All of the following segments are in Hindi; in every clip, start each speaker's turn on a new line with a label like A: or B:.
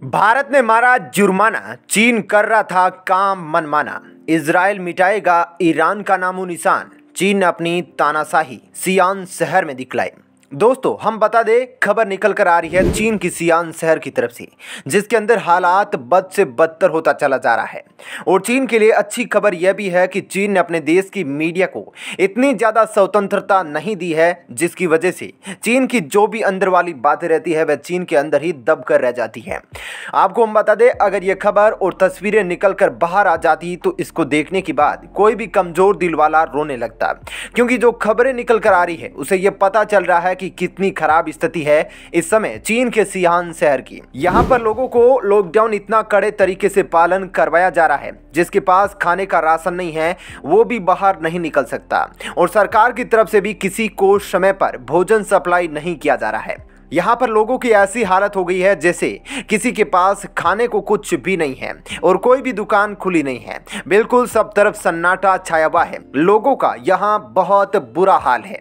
A: भारत ने मारा जुर्माना, चीन कर रहा था काम मनमाना। इजराइल मिटाएगा ईरान का नामो निशान, चीन ने अपनी तानाशाही सियान शहर में दिखलाई। दोस्तों, हम बता दें, खबर निकल कर आ रही है चीन की सियान शहर की तरफ से, जिसके अंदर हालात बद से बदतर होता चला जा रहा है। और चीन के लिए अच्छी खबर यह भी है कि चीन ने अपने देश की मीडिया को इतनी ज़्यादा स्वतंत्रता नहीं दी है, जिसकी वजह से चीन की जो भी अंदर वाली बातें रहती है वह चीन के अंदर ही दब कर रह जाती है। आपको हम बता दें, अगर यह खबर और तस्वीरें निकल कर बाहर आ जाती तो इसको देखने के बाद कोई भी कमज़ोर दिल वाला रोने लगता, क्योंकि जो खबरें निकल कर आ रही है उसे यह पता चल रहा है कि कितनी खराब स्थिति है इस समय चीन के सियान शहर की। यहां पर लोगों को लॉकडाउन इतना कड़े तरीके से पालन करवाया जा रहा है, जिसके पास खाने का राशन नहीं है वो भी बाहर नहीं निकल सकता, और सरकार की तरफ से भी किसी को समय पर भोजन सप्लाई नहीं किया जा रहा है। यहाँ पर लोगों की ऐसी हालत हो गई है जैसे किसी के पास खाने को कुछ भी नहीं है और कोई भी दुकान खुली नहीं है। बिल्कुल सब तरफ सन्नाटा छाया हुआ है। लोगों का यहाँ बहुत बुरा हाल है।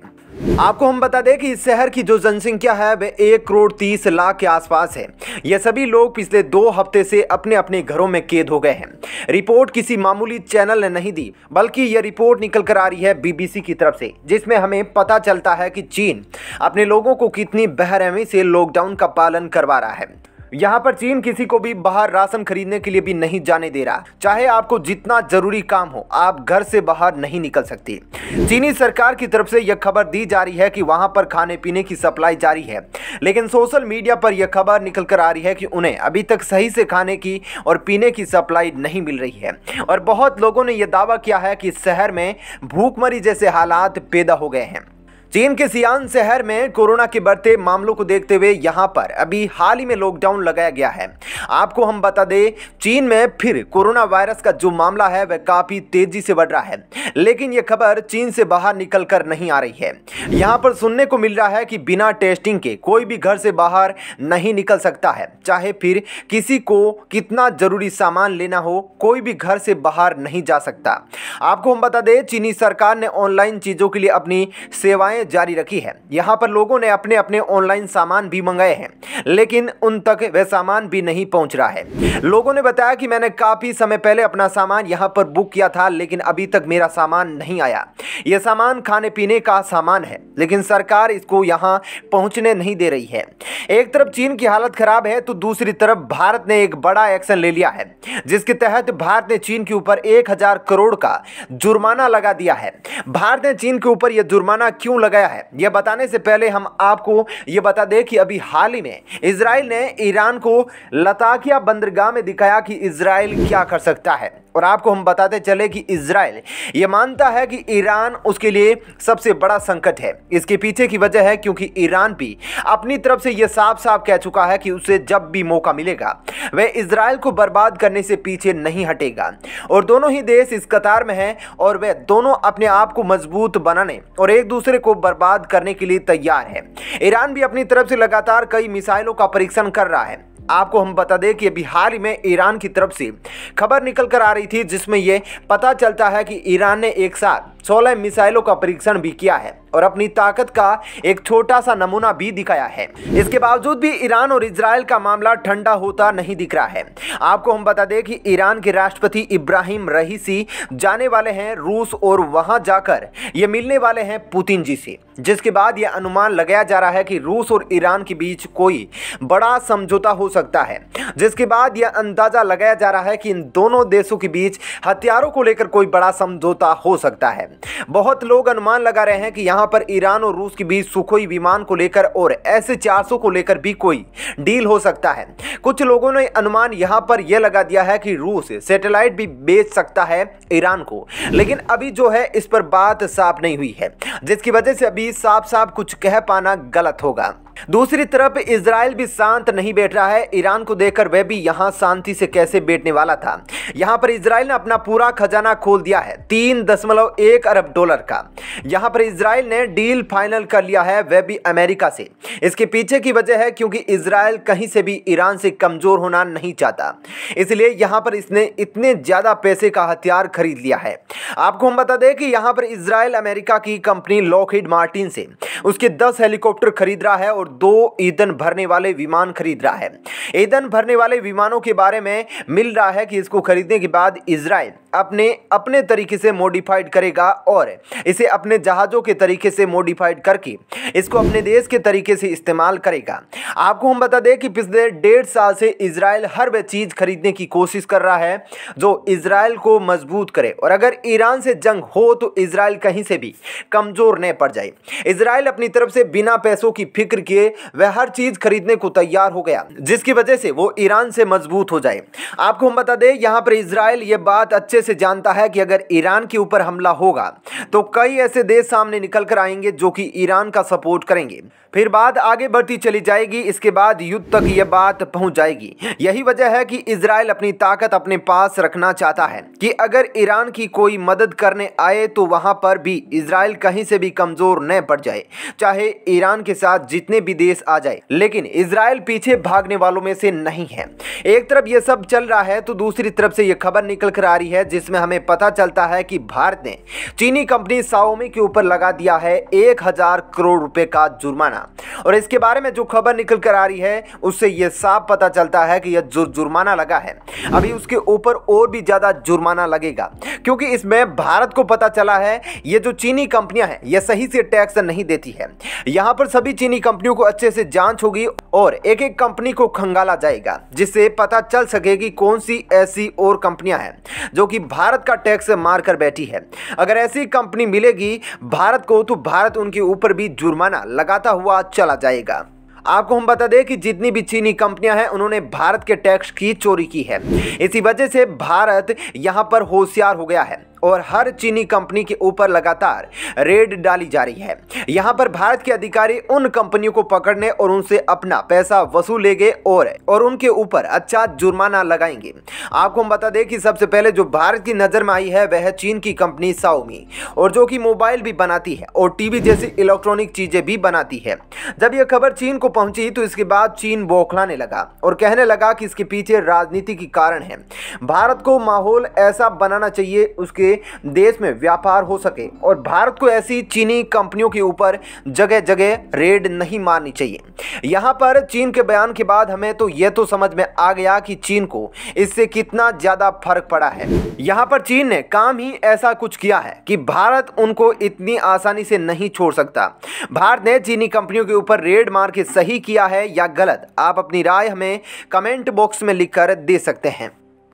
A: आपको हम बता दें कि इस शहर की जो जनसंख्या है वह 1,30,00,000 के आसपास है। ये सभी लोग पिछले 2 हफ्ते से अपने अपने घरों में कैद हो गए हैं। रिपोर्ट किसी मामूली चैनल ने नहीं दी, बल्कि यह रिपोर्ट निकल कर आ रही है BBC की तरफ से, जिसमें हमें पता चलता है कि चीन अपने लोगों को कितनी बेरहमी से लॉकडाउन का पालन करवा रहा है। यहाँ पर चीन किसी को भी बाहर राशन खरीदने के लिए भी नहीं जाने दे रहा। चाहे आपको जितना जरूरी काम हो, आप घर से बाहर नहीं निकल सकती। चीनी सरकार की तरफ से यह खबर दी जा रही है कि वहां पर खाने पीने की सप्लाई जारी है, लेकिन सोशल मीडिया पर यह खबर निकल कर आ रही है कि उन्हें अभी तक सही से खाने की और पीने की सप्लाई नहीं मिल रही है। और बहुत लोगों ने यह दावा किया है कि इस शहर में भूखमरी जैसे हालात पैदा हो गए हैं। चीन के सियान शहर में कोरोना के बढ़ते मामलों को देखते हुए यहां पर अभी हाल ही में लॉकडाउन लगाया गया है। आपको हम बता दें, चीन में फिर कोरोना वायरस का जो मामला है वह काफ़ी तेजी से बढ़ रहा है, लेकिन यह खबर चीन से बाहर निकल कर नहीं आ रही है। यहां पर सुनने को मिल रहा है कि बिना टेस्टिंग के कोई भी घर से बाहर नहीं निकल सकता है। चाहे फिर किसी को कितना ज़रूरी सामान लेना हो, कोई भी घर से बाहर नहीं जा सकता। आपको हम बता दें, चीनी सरकार ने ऑनलाइन चीज़ों के लिए अपनी सेवाएं जारी रखी है। यहां पर लोगों ने अपने अपने ऑनलाइन सामान भी मंगाए हैं, लेकिन उन तक वह सामान भी नहीं पहुंच रहा है। लोगों ने बताया कि मैंने काफी समय पहले अपना सामान यहां पर बुक किया था, लेकिन अभी तक मेरा सामान नहीं आया। यह सामान खाने पीने का सामान है, लेकिन सरकार इसको यहां पहुंचने नहीं दे रही है। एक तरफ चीन की हालत खराब है तो दूसरी तरफ भारत ने एक बड़ा एक्शन ले लिया है, जिसके तहत भारत ने चीन के ऊपर 1,000 करोड़ का जुर्माना लगा दिया है। भारत ने चीन के ऊपर यह जुर्माना क्यों लगाया है, यह बताने से पहले हम आपको यह बता दें कि अभी हाल ही में इजराइल ने ईरान को लताकिया बंदरगाह में दिखाया कि इजराइल क्या कर सकता है। और आपको हम बताते चले कि इजराइल यह मानता है कि ईरान उसके लिए सबसे बड़ा संकट है। इसके पीछे की वजह है क्योंकि ईरान भी अपनी तरफ से यह साफ साफ कह चुका है कि उसे जब भी मौका मिलेगा वह इजराइल को बर्बाद करने से पीछे नहीं हटेगा। और दोनों ही देश इस कतार में हैं और वे दोनों अपने आप को मजबूत बनाने और एक दूसरे को बर्बाद करने के लिए तैयार है। ईरान भी अपनी तरफ से लगातार कई मिसाइलों का परीक्षण कर रहा है। आपको हम बता दें कि अभी हाल ही में ईरान की तरफ से खबर निकल कर आ रही थी, जिसमें यह पता चलता है कि ईरान ने एक साथ 16 मिसाइलों का परीक्षण भी किया है और अपनी ताकत का एक छोटा सा नमूना भी दिखाया है। इसके बावजूद भी ईरान और इजराइल का मामला ठंडा होता नहीं दिख रहा है। आपको हम बता दें कि ईरान के राष्ट्रपति इब्राहिम रईसी जाने वाले हैं रूस और वहां जाकर ये मिलने वाले हैं पुतिन जी से, जिसके बाद यह अनुमान लगाया जा रहा है कि रूस और ईरान के बीच कोई बड़ा समझौता हो सकता है। जिसके बाद यह अंदाजा लगाया जा रहा है कि इन दोनों देशों के बीच हथियारों को लेकर कोई बड़ा समझौता हो सकता है। बहुत लोग अनुमान लगा रहे हैं कि यहाँ पर ईरान और रूस के बीच सुखोई विमान को लेकर और S-400 को लेकर भी कोई डील हो सकता है। कुछ लोगों ने अनुमान यहाँ पर यह लगा दिया है कि रूस सैटेलाइट भी बेच सकता है ईरान को, लेकिन अभी जो है इस पर बात साफ नहीं हुई है, जिसकी वजह से अभी साफ साफ कुछ कह पाना गलत होगा। दूसरी तरफ इजराइल भी शांत नहीं बैठ रहा है। ईरान को देखकर वह भी यहां शांति से कैसे बैठने वाला था। यहां पर इजराइल ने अपना पूरा खजाना खोल दिया है, $3.1 अरब का। यहां पर इजराइल ने डील फाइनल कर लिया है, वह भी अमेरिका से। इसके पीछे की वजह है क्योंकि इजराइल कहीं से भी ईरान से कमजोर होना नहीं चाहता, इसलिए यहां पर इसने इतने ज्यादा पैसे का हथियार खरीद लिया है। आपको हम बता दें कि यहां पर इजराइल अमेरिका की कंपनी लॉकहीड मार्टिन से उसके 10 हेलीकॉप्टर खरीद रहा है और दो ईंधन भरने वाले विमान खरीद रहा है। ईंधन भरने वाले विमानों के बारे में मिल रहा है कि इसको खरीदने के बाद इजराइल अपने तरीके से मॉडिफाइड करेगा और इसे अपने जहाज़ों के तरीके से मॉडिफाइड करके इसको अपने देश के तरीके से इस्तेमाल करेगा। आपको हम बता दें कि पिछले 1.5 साल से इजराइल हर वह चीज़ खरीदने की कोशिश कर रहा है जो इजराइल को मजबूत करे, और अगर ईरान से जंग हो तो इजराइल कहीं से भी कमज़ोर न पड़ जाए। इजराइल अपनी तरफ से बिना पैसों की फिक्र किए वह हर चीज़ खरीदने को तैयार हो गया, जिसकी वजह से वो ईरान से मजबूत हो जाए। आपको हम बता दें यहाँ पर इजराइल ये बात अच्छे से जानता है कि अगर ईरान के ऊपर हमला होगा तो कई ऐसे देश सामने निकल कर आएंगे जो कि ईरान का सपोर्ट करेंगे। फिर बात आगे बढ़ती चली जाएगी, इसके बाद युद्ध तक यह बात पहुंच जाएगी। यही वजह है कि इजराइल अपनी ताकत अपने पास रखना चाहता है कि अगर ईरान की कोई मदद करने आए तो वहां पर भी इजराइल कहीं से भी कमजोर न पड़ जाए, चाहे ईरान के साथ जितने भी देश आ जाए। लेकिन इजराइल पीछे भागने वालों में से नहीं है। एक तरफ यह सब चल रहा है तो दूसरी तरफ से यह खबर निकल कर आ रही है जिसमें हमें पता चलता है कि भारत ने चीनी कंपनी शाओमी के ऊपर लगा दिया है 1000 करोड़ रुपए का जुर्माना। और इसके बारे में जो खबर निकल कर आ रही है उससे यह साफ पता चलता है कि यह जो जुर्माना लगा है अभी उसके ऊपर और भी ज्यादा जुर्माना लगेगा, क्योंकि इसमें भारत को पता चला है ये जो चीनी कंपनियां हैं ये सही से टैक्स नहीं देती है। यहां पर सभी चीनी कंपनियों को अच्छे से जांच होगी और एक एक कंपनी को खंगाला जाएगा, जिससे पता चल सकेगी कौन सी ऐसी और कंपनियां हैं जो कि भारत का टैक्स मार कर बैठी है। अगर ऐसी कंपनी मिलेगी भारत को तो भारत उनके ऊपर भी जुर्माना लगाता हुआ चला जाएगा। आपको हम बता दें कि जितनी भी चीनी कंपनियां हैं उन्होंने भारत के टैक्स की चोरी की है। इसी वजह से भारत यहां पर होशियार हो गया है और हर चीनी कंपनी के ऊपर लगातार रेड डाली जा रही है। यहां पर भारत के अधिकारी उन कंपनियों को पकड़ने और उनसे अपना पैसा वसूलेंगे और उनके ऊपर अच्छा जुर्माना लगाएंगे। आपको हम बता दें कि सबसे पहले जो भारत की नज़र में आई है वह है चीन की कंपनी शाओमी, और जो कि मोबाइल भी बनाती है और टीवी जैसी इलेक्ट्रॉनिक चीज़ें भी बनाती है। जब यह खबर चीन को पहुंची तो इसके बाद चीन बौखलाने लगा और कहने लगा कि इसके पीछे राजनीति के कारण है। भारत को माहौल ऐसा बनाना चाहिए उसके देश में व्यापार हो सके और भारत को ऐसी चीनी कंपनियों के ऊपर जगह जगह रेड नहीं मारनी चाहिए। यहां पर चीन के बयान के बाद हमें तो यह तो समझ में आ गया कि चीन को इससे कितना ज्यादा फर्क पड़ा है। यहां पर चीन ने काम ही ऐसा कुछ किया है कि भारत उनको इतनी आसानी से नहीं छोड़ सकता। भारत ने चीनी कंपनियों के ऊपर रेड मार के सही किया है या गलत, आप अपनी राय हमें कमेंट बॉक्स में लिखकर दे सकते हैं।